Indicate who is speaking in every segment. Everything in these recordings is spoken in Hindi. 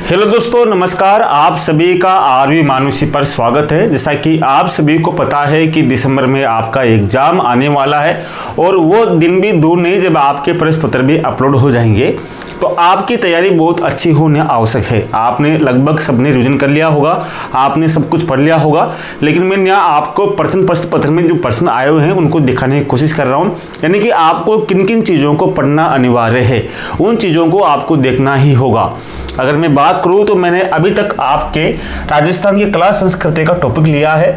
Speaker 1: हेलो दोस्तों, नमस्कार। आप सभी का आरवी मानुषी पर स्वागत है। जैसा कि आप सभी को पता है कि दिसंबर में आपका एग्जाम आने वाला है और वो दिन भी दूर नहीं जब आपके प्रश्न पत्र भी अपलोड हो जाएंगे। तो आपकी तैयारी बहुत अच्छी होनी आवश्यक है। आपने लगभग सबने रिवीजन कर लिया होगा, आपने सब कुछ पढ़ लिया होगा, लेकिन मैं यहाँ आपको प्रश्न पत्र में जो प्रश्न आए हुए हैं उनको दिखाने की कोशिश कर रहा हूँ। यानी कि आपको किन किन चीज़ों को पढ़ना अनिवार्य है, उन चीज़ों को आपको देखना ही होगा। अगर मैं बात करूँ तो मैंने अभी तक आपके राजस्थान की कला संस्कृति का टॉपिक लिया है।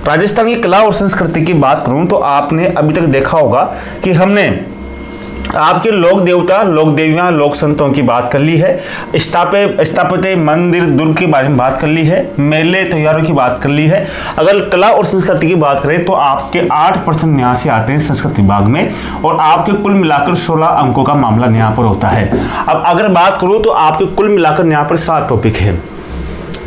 Speaker 1: राजस्थान की कला और संस्कृति की बात करूँ तो आपने अभी तक देखा होगा कि हमने आपके लोक देवता, लोक देवियाँ, लोक संतों की बात कर ली है, स्थापत्य मंदिर दुर्ग के बारे में बात कर ली है, मेले त्योहारों की बात कर ली है। अगर कला और संस्कृति की बात करें तो आपके 8 प्रश्न यहाँ से आते हैं संस्कृत विभाग में और आपके कुल मिलाकर 16 अंकों का मामला यहाँ पर होता है। अब अगर बात करूँ तो आपके कुल मिलाकर यहाँ पर 7 टॉपिक है,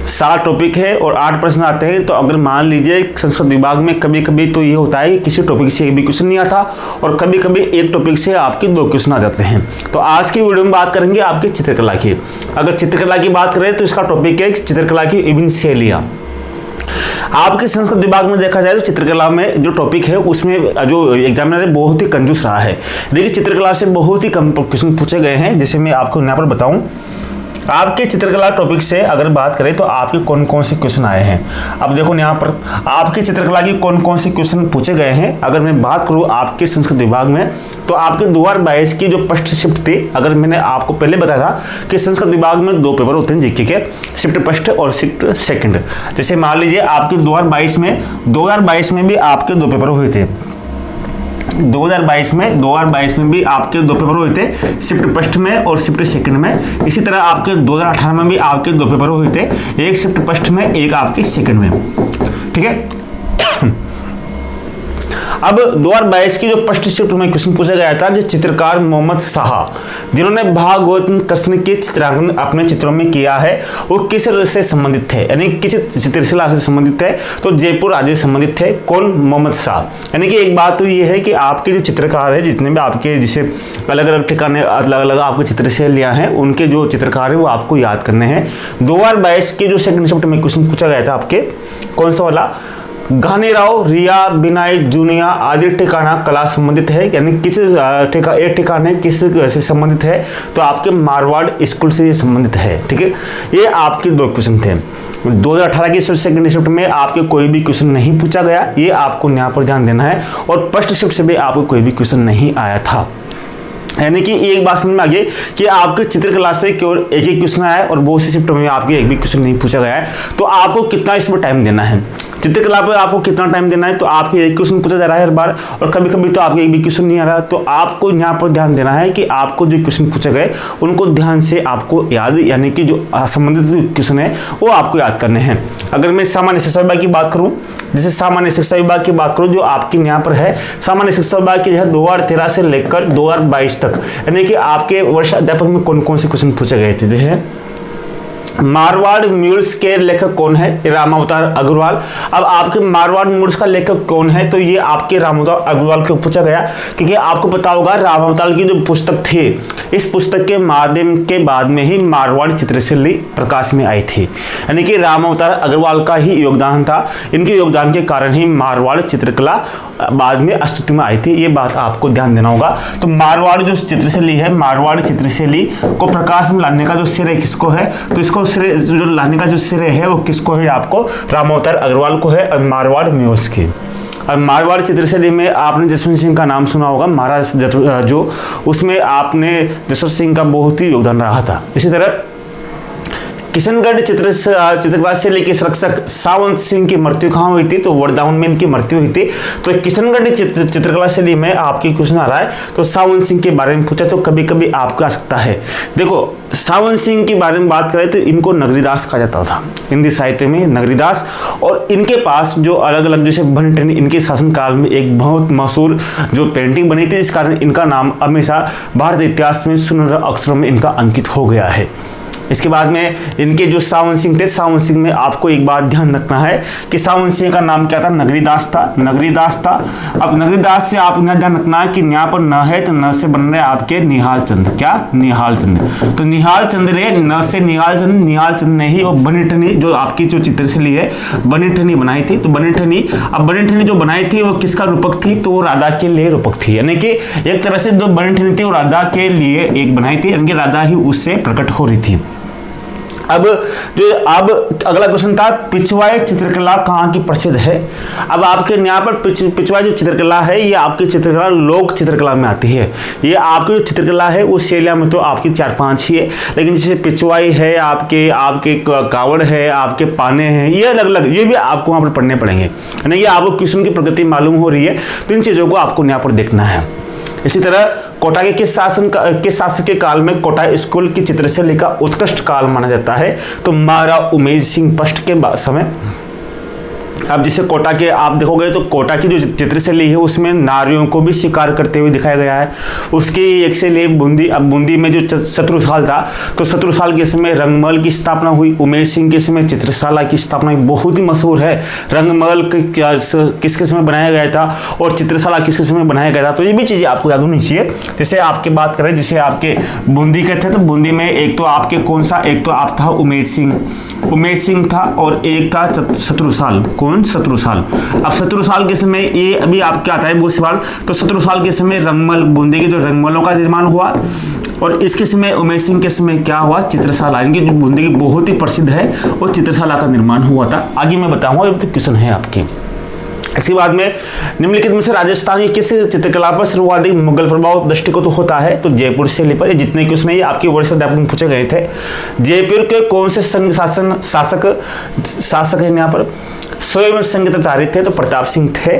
Speaker 1: 7 टॉपिक है और 8 प्रश्न आते हैं। तो अगर मान लीजिए संस्कृत विभाग में कभी कभी तो ये होता है कि किसी टॉपिक से एक भी क्वेश्चन नहीं आता और कभी कभी एक टॉपिक से आपके 2 क्वेश्चन आ जाते हैं। तो आज की वीडियो में बात करेंगे आपकी चित्रकला की। अगर चित्रकला की बात करें तो इसका टॉपिक है चित्रकला की विभिन्न शैलियाँ। आपके संस्कृत विभाग में देखा जाए तो चित्रकला में जो टॉपिक है उसमें जो एग्जामिनर है बहुत ही कंजूस रहा है। देखिए चित्रकला से बहुत ही कम क्वेश्चन पूछे गए हैं। जैसे मैं आपको यहाँ पर बताऊँ, आपके चित्रकला टॉपिक से अगर बात करें तो आपके कौन कौन से क्वेश्चन आए हैं। अब देखो यहाँ पर आपके चित्रकला की कौन कौन से क्वेश्चन पूछे गए हैं। अगर मैं बात करूँ आपके संस्कृत विभाग में तो आपके 2022 की जो फर्स्ट शिफ्ट थी, अगर मैंने आपको पहले बताया था कि संस्कृत विभाग में 2 पेपर होते हैं जीके के, शिफ्ट फर्स्ट और शिफ्ट सेकंड। जैसे मान लीजिए आपके 2022 में भी आपके 2 पेपर हुए थे। 2022 में भी आपके 2 पेपर हुए थे, शिफ्ट फर्स्ट में और शिफ्ट सेकंड में। इसी तरह आपके 2018 में भी आपके 2 पेपर हुए थे, एक शिफ्ट फर्स्ट में, एक आपके सेकंड में। ठीक है। अब 2022 की जो फर्स्ट शिफ्ट में क्वेश्चन पूछा गया था, जो चित्रकार मोहम्मद शाह जिन्होंने भागवत कृष्ण के चित्रांकन अपने चित्रों में किया है, वो किस से संबंधित थे, यानी किस चित्रशिला से संबंधित है, तो जयपुर राज्य से संबंधित थे। कौन? मोहम्मद शाह। यानी कि एक बात तो ये है कि आपके जो चित्रकार है, जितने भी आपके जैसे अलग अलग ठिकाने अलग अलग आपके चित्रशैलियाँ हैं, उनके जो चित्रकार है वो आपको याद करने हैं। 2022 के जो सेकंड शिफ्ट में क्वेश्चन पूछा गया था आपके, कौन सा वाला? घानीराव, रिया, बिनाई, जूनिया आदि ठिकाना कला संबंधित है, यानी किस एक ठिकाने किस से संबंधित है, तो आपके मारवाड़ स्कूल से ये संबंधित है। ठीक है। ये आपके 2 क्वेश्चन थे। 2018 की सेकंड शिफ्ट में आपके कोई भी क्वेश्चन नहीं पूछा गया, ये आपको यहाँ पर ध्यान देना है। और फर्स्ट शिफ्ट से भी आपको कोई भी क्वेश्चन नहीं आया था। यानी कि एक बात समझ में आ गई कि आपके चित्रकला से केवल एक ही क्वेश्चन आया है और बहुत सी शिफ्टों में आपके एक भी क्वेश्चन नहीं पूछा गया है। तो आपको कितना इसमें टाइम देना है, चित्रकला पर आपको कितना टाइम देना है, तो आपके एक क्वेश्चन पूछा जा रहा है हर बार और कभी कभी तो आपके एक भी क्वेश्चन नहीं आ रहा। तो आपको यहाँ पर ध्यान देना है कि आपको जो क्वेश्चन पूछे गए उनको ध्यान से आपको याद, यानी कि जो संबंधित क्वेश्चन है वो आपको याद करने हैं। अगर मैं सामान्य शिक्षा विभाग की बात करूँ, जैसे सामान्य शिक्षा विभाग की बात करूँ जो आपके यहाँ पर है, सामान्य शिक्षा विभाग की 2013 से लेकर 2022 तक, यानी कि आपके वर्ष अध्यापक में कौन कौन से क्वेश्चन पूछे गए थे। जैसे मारवाड़ म्यूल्स के लेखक कौन है? रामावतार अग्रवाल। अब आपके मारवाड़ म्यूल्स का लेखक कौन है, तो ये आपके रामावतार अग्रवाल को पूछा गया, क्योंकि आपको पता होगा रामावतार की जो पुस्तक थी, इस पुस्तक के माध्यम के बाद में ही मारवाड़ चित्रशैली प्रकाश में आई थी। यानी कि रामावतार अग्रवाल का ही योगदान था, इनके योगदान के कारण ही मारवाड़ चित्रकला बाद में अस्तित्व में आई थी। ये बात आपको ध्यान देना होगा। तो मारवाड़ जो चित्रशैली है, मारवाड़ चित्रशैली को प्रकाश में लाने का जो श्रेय किसको है, तो इसको श्रेय जो लाने का जो श्रेय है वो किसको है? आपको रामावतार अग्रवाल को है और मारवाड़ म्यूल्स की। और मारवाड़ चित्रशैली में आपने जसवंत सिंह का नाम सुना होगा, महाराज जो उसमें आपने जसवंत सिंह का बहुत ही योगदान रहा था। इसी तरह किशनगढ़ चित्रकला शैली के संरक्षक सावंत सिंह की मृत्यु कहाँ हुई थी, तो वृंदावन में इनकी मृत्यु हुई थी। तो किशनगढ़ चित्रकला शैली में आपकी क्वेश्चन आ रहा है, तो सावंत सिंह के बारे में पूछा तो कभी कभी आपका आ सकता है। देखो सावंत सिंह के बारे में बात करें तो इनको नगरीदास कहा जाता था, हिंदी साहित्य में नगरीदास। और इनके पास जो अलग अलग जैसे भन इनके शासनकाल में एक बहुत मशहूर जो पेंटिंग बनी थी, इस कारण इनका नाम हमेशा भारतीय इतिहास में सुनहरे अक्षरों में इनका अंकित हो गया है। इसके बाद में इनके जो सावन सिंह थे, सावन सिंह में आपको एक बात ध्यान रखना है कि सावन सिंह का नाम क्या था, नगरीदास था, नगरीदास था। अब नगरीदास से आप ध्यान रखना है कि यहाँ पर न है तो न से बन रहे आपके निहाल चंद, क्या निहाल चंद, तो निहाल चंद रे, न से निहाल चंद, निहाल चंद ने ही और बनीठनी जो आपकी जो चित्रशैली है बनीठनी बनाई थी। तो बनीठनी, अब बनीठनी जो बनाई थी वो किसका रूपक थी, तो वो राधा के लिए रूपक थी, यानी कि एक तरह से जो बनीठनी थी वो राधा के लिए एक बनाई थी, यानी कि राधा ही उससे प्रकट हो रही थी। अब अगला क्वेश्चन था पिछवाई चित्रकला कहाँ की प्रसिद्ध है। अब आपके यहाँ पर पिछवाई जो चित्रकला है ये आपकी चित्रकला लोक चित्रकला में आती है। ये आपकी जो चित्रकला है उस शैलिया में तो आपकी 4-5 ही है, लेकिन जैसे पिछवाई है, आपके कावड़ है, आपके पाने हैं, ये अलग अलग, ये भी आपको वहाँ पर पढ़ने पड़ेंगे, यानी कि आपको क्वेश्चन की प्रगति मालूम हो रही है तो इन चीज़ों को आपको यहाँ पर देखना है। इसी तरह कोटा के किस शासक के काल में कोटा स्कूल की चित्रशैली का उत्कृष्ट काल माना जाता है, तो महाराजा उमेश सिंह फर्स्ट के समय। अब जैसे कोटा के आप देखोगे तो कोटा की जो चित्रशैली है उसमें नारियों को भी शिकार करते हुए दिखाया गया है। उसकी एक से ले बूंदी, अब बूंदी में जो शत्रुसाल था तो शत्रुसाल के समय रंगमहल की स्थापना हुई। उमेश सिंह के समय चित्रशाला की स्थापना हुई, बहुत ही मशहूर है। रंगमहल किसके समय बनाया गया था और चित्रशाला किसके समय बनाया गया था, तो ये भी चीज़ें आपको याद होनी चाहिए। जैसे आपकी बात करें, जैसे आपके बूंदी के थे तो बूंदी में एक तो आपके कौन सा, एक तो आप था उमेश सिंह था और एक था शत्रुसाल। कौन? शत्रुसाल। अब शत्रुसाल के समय ये अभी आपके आता है वो सवाल, तो शत्रुसाल के समय रंगमहल, बूंदी के जो रंगमहलों का निर्माण हुआ और इसके समय उमेश सिंह के समय क्या हुआ, चित्रशाला, इनकी जो बूंदी की बहुत ही प्रसिद्ध है और चित्रशाला का निर्माण हुआ था। आगे मैं बताऊंगा, ये तो क्वेश्चन है आपके। इसके बाद में निम्नलिखित में से राजस्थान की किस चित्रकला पर सर्वाधिक मुगल प्रभाव दृष्टिगत होता है, तो जयपुर शैली पर। जितने क्वेश्चन है ये आपके वर्ष अध्यापक में पूछे गए थे। जयपुर के कौन से शासक है यहाँ पर, स्वयं संगीताचार्य थे तो प्रताप सिंह थे।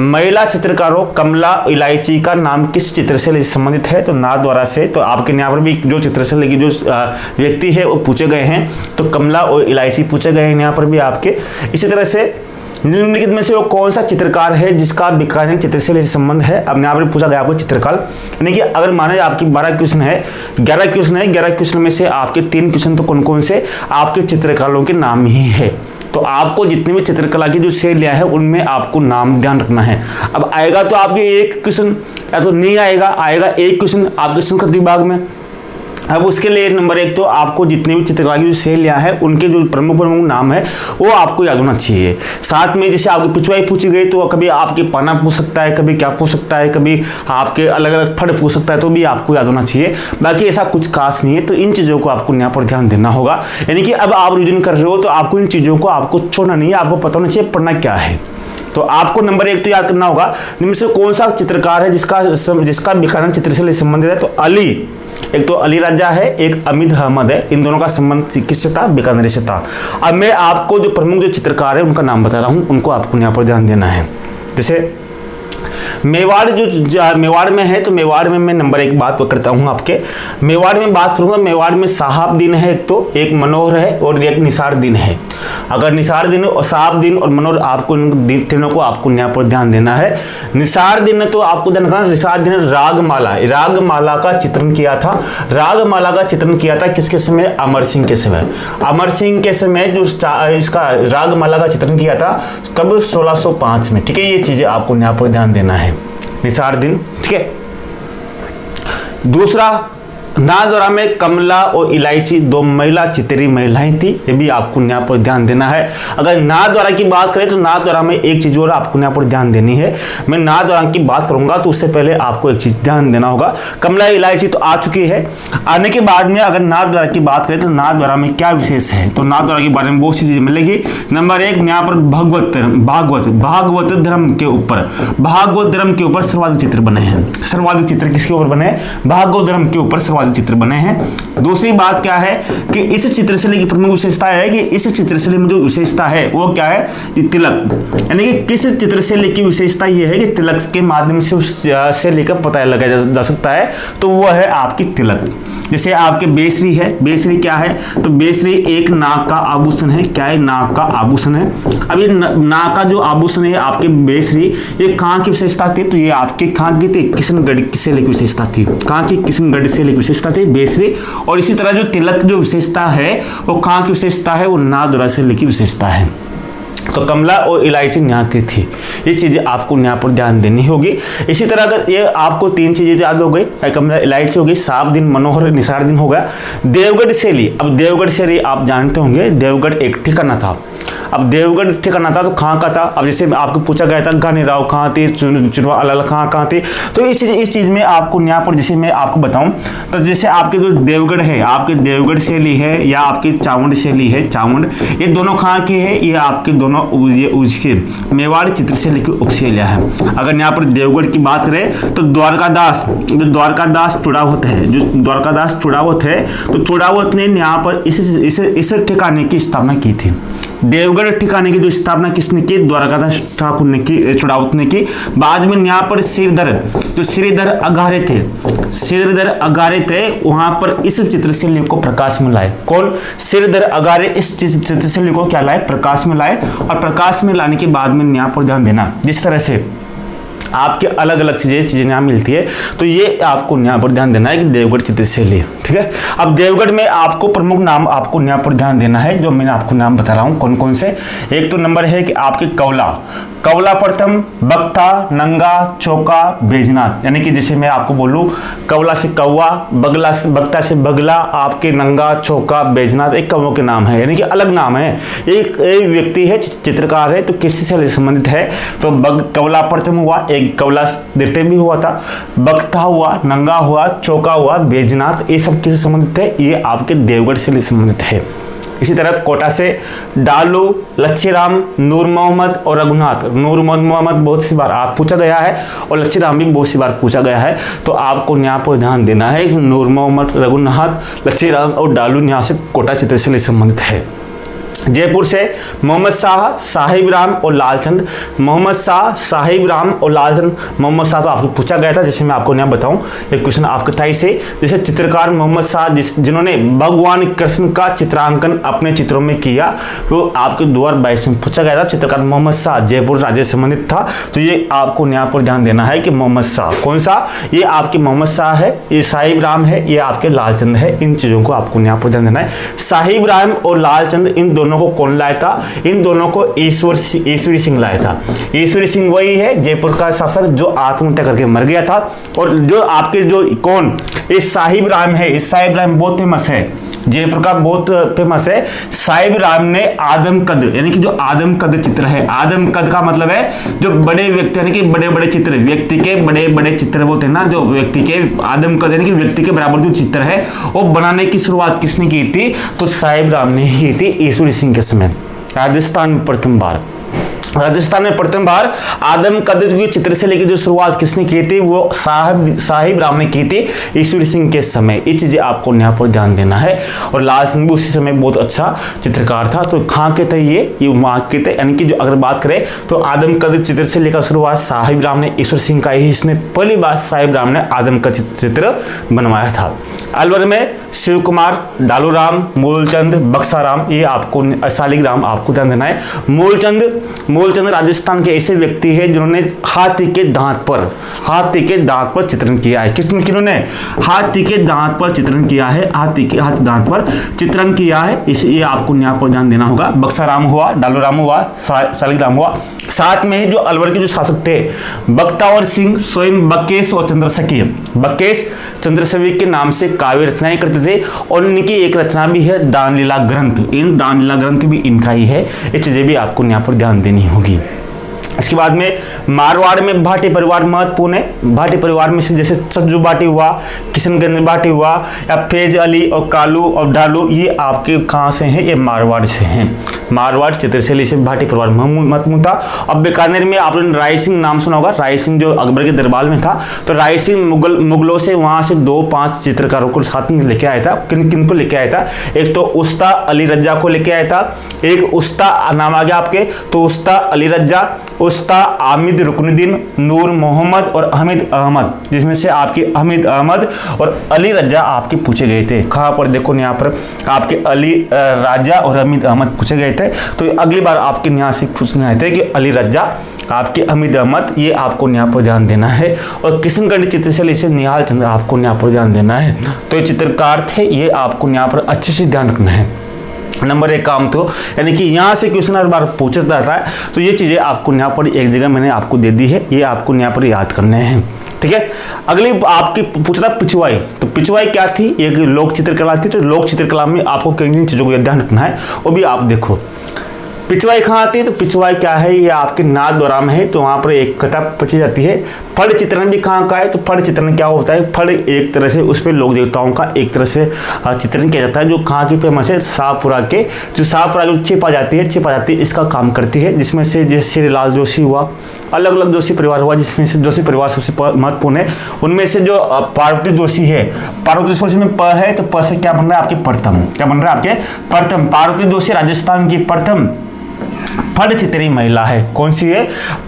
Speaker 1: महिला चित्रकारों कमला इलायची का नाम किस चित्रशैली से संबंधित है, तो नाथद्वारा से। तो आपके यहाँ पर भी जो चित्रशैली की जो व्यक्ति है वो पूछे गए हैं, तो कमला और इलायची पूछे गए हैं यहाँ पर भी आपके। इसी तरह से निम्नलिखित में से वो कौन सा चित्रकार है जिसका बीकानेर चित्रशैली से संबंध है। अब यहाँ पर पूछा गया आपको चित्रकार, यानी कि अगर माना जाए आपकी 12 क्वेश्चन है, 11 क्वेश्चन है, 11 क्वेश्चन में से आपके 3 क्वेश्चन तो कौन कौन से आपके चित्रकारों के नाम ही है। तो आपको जितनी भी चित्रकला की जो शैलियाँ है उनमें आपको नाम ध्यान रखना है। अब आएगा तो आपके एक क्वेश्चन या तो नहीं आएगा एक क्वेश्चन आपके संस्कृत विभाग में। अब उसके लिए नंबर 1 तो आपको जितने भी चित्रकला की जो शैलियाँ हैं उनके जो प्रमुख नाम है वो आपको याद होना चाहिए। साथ में जैसे आपकी पिछवाई पूछी गई तो कभी आपके पाना पूछ सकता है, कभी क्या पूछ सकता है, कभी आपके अलग अलग फड़ पूछ सकता है, तो भी आपको याद होना चाहिए। बाकी ऐसा कुछ खास नहीं है, तो इन चीज़ों को आपको यहाँ पर ध्यान देना होगा। यानी कि अब आप रिविजन कर रहे हो तो आपको इन चीज़ों को आपको छोड़ना नहीं है, आपको पता होना चाहिए पढ़ना क्या है। तो आपको नंबर 1 तो याद करना होगा, इनमें से कौन सा चित्रकार है जिसका बीकानेर चित्रशैली से संबंधित है, तो अली, एक तो अली राजा है, एक अमीद अहमद है। इन दोनों का संबंध किससे था, बीकानेर से था। अब मैं आपको जो प्रमुख जो चित्रकार है उनका नाम बता रहा हूँ, उनको आपको यहाँ पर ध्यान देना है। जैसे मेवाड़ मेवाड़ में है तो मेवाड़ में मैं नंबर 1 बात करता हूँ आपके। मेवाड़ में बात करूँगा, मेवाड़ में साहबदीन है, एक मनोहर है और एक निसारदीन है। अगर निसारदीन और साहबदीन और मनोहर आपको तीनों को आपको यहाँ पर ध्यान देना है। निसारदीन तो आपको ध्यान रखना, निसारदीन रागमाला का चित्रण किया था। रागमाला का चित्रण किया था किसके समय, अमर सिंह के समय। अमर सिंह के समय जो इसका रागमाला का चित्रण किया था कब, 1605 में। ठीक है, ये चीजें आपको यहाँ पर ध्यान देना है। निसारदीन, ठीक है। दूसरा, नाथद्वारा में कमला और इलायची 2 महिला चित्री महिलाएं थी, ये भी आपको यहाँ पर ध्यान देना है। अगर नाथद्वारा की बात करें तो नाथद्वारा में एक चीज और आपको यहाँ पर ध्यान देनी है। मैं नाथद्वारा की बात करूंगा तो उससे पहले आपको एक चीज ध्यान देना होगा। कमला इलायची तो आ चुकी है, आने के बाद में अगर नाथद्वारा की बात करें तो नाथद्वारा में क्या विशेष है, तो नाथद्वारा के बारे में बहुत सी चीजें मिलेगी। नंबर 1 यहाँ पर भागवत धर्म के ऊपर सर्वाधिक चित्र बने हैं। सर्वाधिक चित्र किसके ऊपर बने, भागवत धर्म के ऊपर सर्वाधिक चित्र बने हैं। दूसरी बात क्या है कि इस चित्रशैली की प्रमुख विशेषता है कि इस चित्रशैली में जो विशेषता है वो क्या है, ये तिलक। यानी कि किस चित्रशैली की विशेषता ये है कि तिलक के माध्यम से उस शैली का पता लगाया जा सकता है, तो वो है आपकी तिलक। जैसे आपके बेसरी है, बेसरी क्या है, तो बेसरी एक नाक का आभूषण है। क्या है? नाक का आभूषण है। अब ये नाक का जो आभूषण है आपके बेसरी, ये कहाँ की विशेषता थी, तो ये आपके कहाँ की थी, किशनगढ़ से लेकर विशेषता थी। कहाँ की? किशनगढ़ से लेकर विशेषता थी बेसरी। और इसी तरह जो तिलक जो विशेषता है वो कहाँ की विशेषता है, वो नादुरा से लेकर विशेषता है। तो कमला और इलायची यहाँ की थी। ये चीज़ें आपको यहाँ पर ध्यान देनी होगी। इसी तरह अगर ये आपको 3 चीज़ें याद हो गई, कमला इलायची हो गई, साफ दिन, मनोहर निसार दिन हो गया। देवगढ़ शैली, अब देवगढ़ शैली आप जानते होंगे, देवगढ़ एक ठिकाना था। अब देवगढ़ ठिकाना था तो कहाँ का था, अब जैसे आपको पूछा गया था गानी राव कहाँ थे, चुनवा अलाल कहाँ थे, तो इस चीज़ में आपको यहाँ पर जैसे मैं आपको बताऊँ तो जैसे आपके जो देवगढ़ है, आपके देवगढ़ शैली है या आपकी चावंड शैली है, चावंड, ये दोनों कहाँ की है, ये आपके दोनों ये उसके मेवाड़ चित्र से लेकर उपशैलिया है। अगर यहाँ पर देवगढ़ की बात करें तो द्वारकादास, जो द्वारकादास चुड़ावत है, जो द्वारकादास चुड़ावत है, तो चुड़ावत ने यहाँ पर इस ठिकाने की स्थापना की थी। देवगढ़ ठिकाने की जो स्थापना किसने की, द्वारकादास ठाकुर ने की, चुड़ावत ने की। बाद में यहाँ पर श्रीधर, जो श्रीधर अघारे थे, श्रीधर अघारे थे, वहां पर इस चित्रशैली को प्रकाश में लाए। कौन? श्रीधर अघारे इस चित्रशैली को क्या लाए, प्रकाश में लाए। और प्रकाश में लाने के बाद में यहाँ पर ध्यान देना, जिस तरह से आपके अलग अलग चीजें यहाँ मिलती है, तो ये आपको यहाँ पर ध्यान देना है कि देवगढ़ चित्रशैली, ठीक है। अब देवगढ़ में आपको प्रमुख नाम आपको यहाँ पर ध्यान देना है, जो मैंने आपको नाम बता रहा हूँ कौन कौन से। एक तो नंबर है कि आपके कौला, कौला प्रथम, बक्ता, नंगा, चौका, बैजनाथ, यानी कि जैसे मैं आपको बोलूँ कौला से कौवा, बगला से बक्ता से बगला, आपके नंगा, चौका, बैजनाथ एक कौवों के नाम है, यानी कि अलग नाम है। एक व्यक्ति है, चित्रकार है, तो किसी से संबंधित है, तो कौला प्रथम हुआ, एक कौला द्वितीय भी हुआ था, बक्ता हुआ, नंगा हुआ, चौका हुआ, बैजनाथ, ये सब किससे संबंधित है, ये आपके देवगढ़ से संबंधित है। इसी तरह कोटा से डालू, लच्छीराम, नूर मोहम्मद और रघुनाथ। नूर मोहम्मद बहुत सी बार आप पूछा गया है और लच्छीराम भी बहुत सी बार पूछा गया है, तो आपको यहाँ पर ध्यान देना है कि नूर मोहम्मद, रघुनाथ, लच्छीराम और डालू यहाँ से कोटा चित्र से संबंधित है। जयपुर से मोहम्मद शाह, साहिब राम और लालचंद। मोहम्मद शाह, साहिब राम और लालचंद। मोहम्मद शाह तो आपको पूछा गया था, जैसे मैं आपको यहाँ बताऊं, एक क्वेश्चन आपके थाई से, जैसे चित्रकार मोहम्मद शाह जिन्होंने भगवान कृष्ण का चित्रांकन अपने चित्रों में किया, वो आपके 2022 में पूछा गया था। चित्रकार मोहम्मद शाह जयपुर राज्य से संबंधित था, तो ये आपको यहाँ पर ध्यान देना है कि मोहम्मद शाह कौन सा, ये आपके मोहम्मद शाह है, ये साहिब राम है, ये आपके लालचंद है। इन चीज़ों को आपको यहाँ पर ध्यान देना है। साहिब राम और लालचंद इन दोनों को कौन लाया था, इन दोनों को ईश्वरी सिंह लाया था। ईश्वरी सिंह वही है जयपुर का शासक जो आत्महत्या करके मर गया था। और जो आपके जो कौन ये साहिब राम है, इस साहिब राम बहुत फेमस है, जयपुर का बहुत फेमस है। साहिब राम ने आदम कद, यानी कि जो आदम कद चित्र है, आदम कद का मतलब है जो बड़े व्यक्ति, यानी कि बड़े बड़े चित्र, व्यक्ति के बड़े बड़े चित्र बोलते हैं ना, जो व्यक्ति के आदम कद यानी कि व्यक्ति के बराबर जो चित्र है वो बनाने की शुरुआत किसने की थी, तो साहिब राम ने ही की थी ईश्वरी सिंह के समय। राजस्थान में प्रथम बार आदम कद की चित्र से लेकर जो शुरुआत किसने की थी, वो साहिब राम ने की थी ईश्वरी सिंह के समय। ये चीजें आपको यहाँ पर ध्यान देना है। और लाल सिंह भी उसी समय बहुत अच्छा चित्रकार था। तो कहाँ के थे ये वहाँ के थे, यानी कि जो अगर बात करें तो आदम कद चित्र से लेकर शुरुआत साहिब राम ने, ईश्वर सिंह का ही इसने पहली बार साहिब राम ने आदम कद चित्र बनवाया था। अलवर में शिव कुमार, डालू राम, मूलचंद, बक्साराम, ये आपको शालिग्राम आपको ध्यान देना है। मूलचंद राजस्थान के ऐसे व्यक्ति हैं जिन्होंने हाथी के दांत पर चित्रण किया है। किन्होंने हाथी के दांत पर चित्रण किया है, हाथी दांत पर चित्रण किया है, ये आपको यहाँ पर ध्यान देना होगा। बक्साराम हुआ, डालू राम हुआ, शालिग्राम हुआ। साथ में जो अलवर के जो शासक थे बख्तावर सिंह स्वयं बकेश और चंद्रसकी, बकेश चंद्रसवी के नाम से काव्य रचनाएं करते थे। और इनकी एक रचना भी है दानलीला ग्रंथ, इन दानलीला ग्रंथ भी इनका ही है। ये चीजें भी आपको यहाँ पर ध्यान देनी होगी। इसके बाद में मारवाड़ में भाटी परिवार महत्वपूर्ण है। भाटी परिवार में से जैसे सज्जू भाटी हुआ, किशनगंज भाटी हुआ, या फैज अली और कालू और डालू, ये आपके कहाँ से हैं, ये मारवाड़ से हैं। मारवाड़ चित्रशैली से भाटी परिवार महत्वपूर्ण था। अब बीकानेर में आपने राय सिंह नाम सुना होगा, राय सिंह जो अकबर के दरबार में था, तो राय सिंह मुगलों से वहाँ से 2-5 चित्रकारों को साथ में लेके आया था। किन को लेके आया था, एक तो उस्ता अली रज्जा को लेके आया था, एक उस्ता नाम आ गया आपके, तो उस्ता अली रज्जा, कोस्ता, आमिद रुकनुद्दीन, नूर मोहम्मद और अहमद अहमद, जिसमें से आपके अहमद अहमद और अली रजा आपके पूछे गए थे। कहाँ पर देखो यहाँ पर आपके अली राजा और अहमद अहमद पूछे गए थे। तो अगली बार आपके यहाँ से पूछने आए थे कि अली रजा, आपके अहमद अहमद, ये आपको यहाँ पर ध्यान देना है। और किशनगढ़ चित्रशैली से निहाल चंद्र आपको यहाँ पर ध्यान देना है। तो ये चित्रकार थे, ये आपको यहाँ पर अच्छे से ध्यान रखना है। नंबर 1 काम तो यानी कि यहाँ से क्वेश्चन हर बार पूछा जाता है, तो ये चीज़ें आपको यहाँ पर एक जगह मैंने आपको दे दी है, ये आपको यहाँ पर याद करने हैं। ठीक है, अगली आपकी पूछता पिछवाई। तो पिछवाई क्या थी? एक लोक चित्रकला थी। तो लोक चित्रकला में आपको किन चीज़ों को ध्यान रखना है वो भी आप देखो। पिछवाई कहाँ आती है? तो पिछवाई क्या है? ये आपके नाथ द्वारा में है, तो वहाँ पर एक कथा पढ़ी जाती है। फड़ चित्रण भी कहाँ का है? तो फड़ चित्रण क्या होता है? फड़ एक तरह से उस पर लोक देवताओं का एक तरह से चित्रण किया जाता है, जो कहाँ की फेमस है? शाहपुरा के, जो शाहपुरा जो छिपा जाती है इसका काम करती है। जिसमें से जैसे श्रीलाल जोशी हुआ, अलग अलग जोशी परिवार हुआ, जिसमें से जोशी परिवार सबसे महत्वपूर्ण है। उनमें से जो पार्वती जोशी है, पार्वती जोशी में प है, तो प से क्या बन रहा है? आपके प्रथम। क्या बन रहा है? आपके प्रथम। पार्वती जोशी राजस्थान की प्रथम फड़ चितरी महिला है। कौन सी है?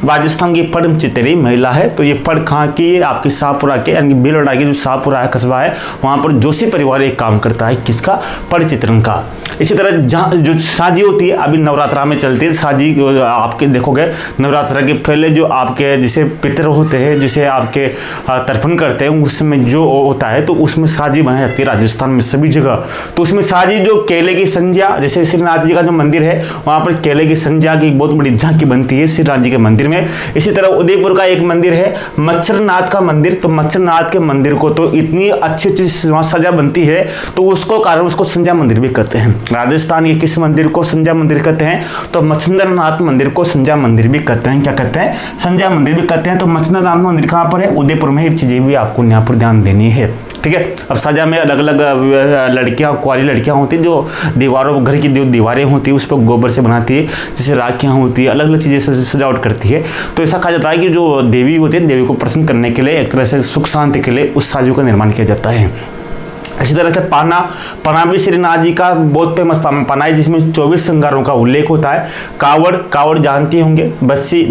Speaker 1: राजस्थान की फड़ चितरी महिला है। तो ये फड़ कहाँ की है? आपकी शाहपुरा के, यानी भीलवाड़ा की जो शाहपुरा है कस्बा है, वहाँ पर जोशी परिवार एक काम करता है। किसका? फड़ चित्रण का। इसी तरह जहाँ जो साजी होती है, अभी नवरात्रा में चलती है साजी। आपके देखोगे नवरात्रा के पहले जो आपके जिसे पितर होते हैं, जिसे आपके तर्पण करते हैं, उसमें जो होता है तो उसमें साजी बनाई जाती है राजस्थान में सभी जगह। तो उसमें साजी जो केले की संज्ञा, जैसे श्रीनाथ जी का जो मंदिर है वहाँ पर केले की संज्ञा की बहुत बड़ी झांकी बनती है श्रीनाथ जी के मंदिर में। इसी तरह उदयपुर का एक मंदिर है मच्छरनाथ का मंदिर। तो मच्छरनाथ के मंदिर को तो इतनी अच्छी सजा बनती है, तो उसको कारण उसको संज्ञा मंदिर भी कहते हैं। राजस्थान के किस मंदिर को संज्ञा मंदिर कहते हैं? तो मच्छरनाथ मंदिर को संज्ञा मंदिर भी कहते हैं। क्या कहते हैं? संज्ञा मंदिर भी कहते हैं। तो मच्छरनाथ मंदिर कहाँ पर है? उदयपुर में। ये चीजें भी आपको यहाँ पर ध्यान देनी है। ठीक है, अब सजा में अलग अलग लड़कियां, कुंवारी लड़कियां होती हैं, जो दीवारों, घर की जो दीवारें होती है उस पर गोबर से बनाती है, जैसे राखियां होती है, अलग अलग चीज़ें से सजावट करती है। तो ऐसा कहा जाता है कि जो देवी होती है, देवी को प्रसन्न करने के लिए, एक तरह से सुख शांति के लिए उस साजों का निर्माण किया जाता है। इसी तरह से पाना भी श्रीनाथ जी का बहुत फेमस पाना है, जिसमें 24 श्रृंगारों का उल्लेख होता है। कावड़ जानते होंगे, बस्सी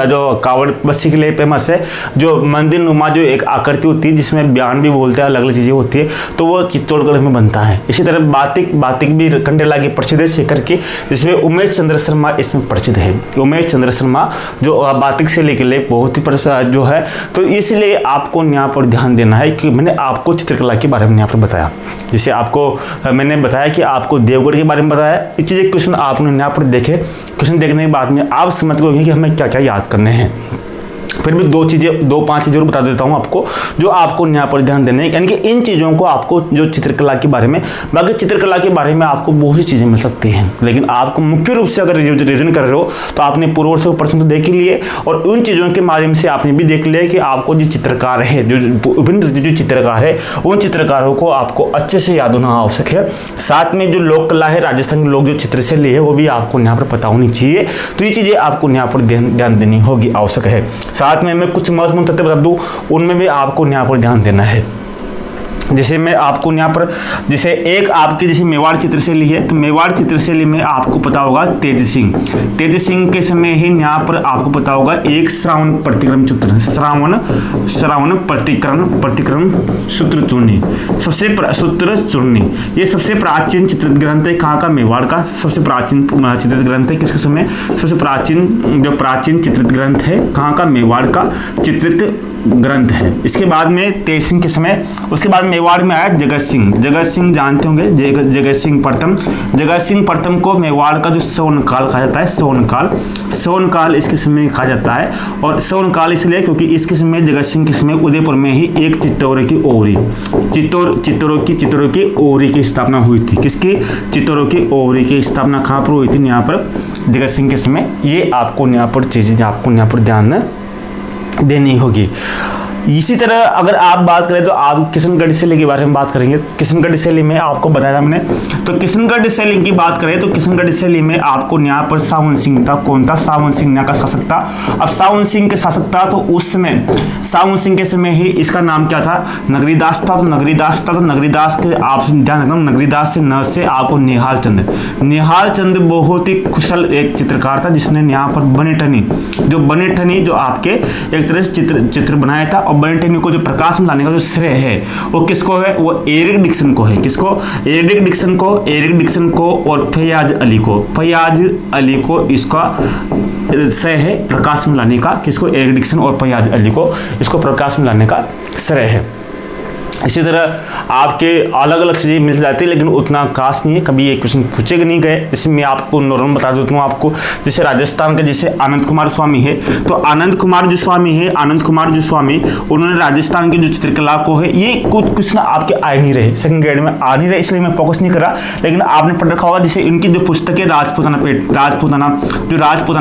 Speaker 1: जो कावड़ बस्सी के लिए फेमस है। जो मंदिर नुमा जो एक आकृति होती है, जिसमें बयान भी बोलते हैं, अलग अलग चीज़ें होती है, तो वो चित्तौड़गढ़ में बनता है। इसी तरह बातिक भी कंडेला की प्रसिद्ध है शेखर की, जिसमें उमेश चंद्र शर्मा इसमें प्रसिद्ध है। उमेश चंद्र शर्मा जो बातिक शैली के लिए बहुत ही प्रसिद्ध जो है। तो इसलिए आपको यहाँ पर ध्यान देना है कि मैंने आपको चित्रकला के बारे में यहाँ पर बताया। जैसे आपको मैंने बताया कि आपको देवगढ़ के बारे में बताया, ये चीज़ें क्वेश्चन आपने यहाँ पर देखे। क्वेश्चन देखने के बाद में आप समझ गए कि हमें क्या क्या याद करने हैं। फिर भी 5 चीज़ें जरूर बता देता हूँ आपको, जो आपको यहाँ पर ध्यान देने हैं। यानी कि इन चीज़ों को आपको जो चित्रकला के बारे में, बाकी चित्रकला के बारे में आपको बहुत सी चीज़ें मिल सकती हैं, लेकिन आपको मुख्य रूप से अगर रिविजन कर रहे हो तो आपने पूर्व वर्ष के प्रश्न तो देख ही लिए, और उन चीज़ों के माध्यम से आपने भी देख लिया कि आपको जो चित्रकार है, जो विभिन्न जो चित्रकार है, उन चित्रकारों को आपको अच्छे से याद होना आवश्यक है। साथ में जो लोक कला है, राजस्थान के लोग जो चित्रशैली है, वो भी आपको यहाँ पर पता होनी चाहिए। तो ये चीज़ें आपको यहाँ पर ध्यान देनी होगी, आवश्यक है। साथ में मैं कुछ महत्वपूर्ण तथ्य बता दूं, उनमें भी आपको यहाँ पर ध्यान देना है। जैसे मैं आपको यहाँ पर, जैसे एक आपकी जैसे मेवाड़ चित्रशैली है, तो मेवाड़ चित्रशैली में आपको पता होगा तेज सिंह के समय ही यहाँ पर आपको पता होगा एक श्रावण प्रतिक्रम चित्र, श्रावण प्रतिक्रम सूत्र चूर्णी, सूत्र चूर्णी, ये सबसे प्राचीन चित्रित ग्रंथ है। कहाँ का? मेवाड़ का सबसे प्राचीन चित्रित ग्रंथ है। किसके समय? सबसे प्राचीन चित्रित ग्रंथ है कहाँ का? मेवाड़ का चित्रित ग्रंथ है। इसके बाद में तेज सिंह के समय, उसके बाद मेवाड़ में आया जगत सिंह जानते होंगे, जगत सिंह प्रथम को मेवाड़ का जो सोनकाल कहा जाता है, सोनकाल इसके समय कहा जाता है। और सोनकाल इसलिए क्योंकि इसके समय जगत सिंह के समय उदयपुर में ही एक चित्तौरों की ओरी की स्थापना हुई थी। किसकी? चित्तौरों की ओरी की स्थापना कहाँ पर हुई थी? यहाँ पर जगत सिंह के समय। ये आपको यहाँ पर चीजें आपको यहाँ पर ध्यान देनी होगी। इसी तरह अगर आप बात करें तो आप किशनगढ़ शैली के बारे में बात करेंगे। किशनगढ़ शैली में आपको बताया मैंने, तो किशनगढ़ शैली की बात करें तो किशनगढ़ शैली में आपको यहाँ पर सावन सिंह था। कौन था? सावन सिंह यहाँ का शासक था। अब सावन सिंह के शासक था तो उस समय सावन सिंह के समय ही इसका नाम क्या था? नगरीदास था। तो नगरीदास था, तो नगरीदास के आप ध्यान रखना, नगरीदास से न से आपको निहाल चंद। निहाल चंद बहुत ही कुशल एक चित्रकार था जिसने यहाँ पर बने ठनी जो आपके एक तरह से चित्र बनाया था। और बने ठनी को जो प्रकाश में लाने का जो श्रेय है वो किसको है? वो एरिक डिक्सन को है। किसको? एरिक डिक्सन को और फैयाज अली को इसका श्रेय है प्रकाश में लाने का। किसको? एरिक डिक्सन और फैयाज अली को इसको प्रकाश में लाने का श्रेय है। इसी तरह आपके अलग अलग चीज़ें मिल जाती है लेकिन उतना खास नहीं है, कभी ये क्वेश्चन पूछे नहीं गए। जैसे मैं आपको नॉर्मल बता देता हूँ आपको, जैसे राजस्थान का जैसे आनंद कुमार स्वामी है, तो आनंद कुमार जो स्वामी उन्होंने राजस्थान की जो चित्रकला को है, ये कुछ क्वेश्चन आपके आ नहीं रहे, सेकंड ग्रेड में आ नहीं रहे, इसलिए मैं फोकस नहीं करा। लेकिन आपने पढ़ रखा होगा जैसे इनकी जो पुस्तक है राजपूताना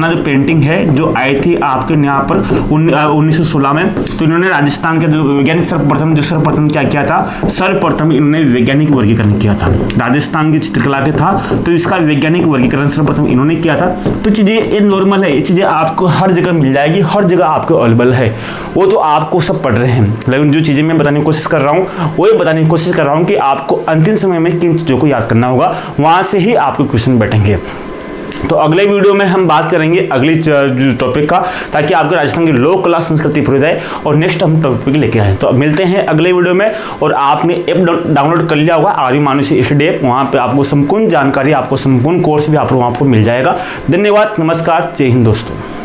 Speaker 1: जो पेंटिंग है जो आई थी आपके यहाँ पर 1916 में, तो इन्होंने राजस्थान के जो वैज्ञानिक सर्वप्रथम क्या था? सर्वप्रथम इन्होंने वैज्ञानिक वर्गीकरण किया था। राजस्थान की चित्रकला के था तो इसका वैज्ञानिक वर्गीकरण सर्वप्रथम इन्होंने किया था। तो चीज़ें ये नॉर्मल है, ये चीज़ें आपको हर जगह मिल जाएगी, हर जगह आपको अवेलेबल है, वो तो आपको सब पढ़ रहे हैं। लेकिन जो चीज़ें मैं बताने की कोशिश कर रहा हूँ वो ये बताने की कोशिश कर रहा हूँ कि आपको अंतिम समय में किन चीज़ों को याद करना होगा, वहाँ से ही आपको क्वेश्चन बैठेंगे। तो अगले वीडियो में हम बात करेंगे अगली टॉपिक का, ताकि आपके राजस्थान की लोक कला संस्कृति पूरी जाए और नेक्स्ट हम टॉपिक लेके आए। तो अब मिलते हैं अगले वीडियो में। और आपने ऐप डाउनलोड कर लिया होगा आर्य मानुषी स्टडी ऐप, वहाँ पे आपको संपूर्ण जानकारी, आपको संपूर्ण कोर्स भी आपको वहाँ पर मिल जाएगा। धन्यवाद, नमस्कार, जय हिंद दोस्तों।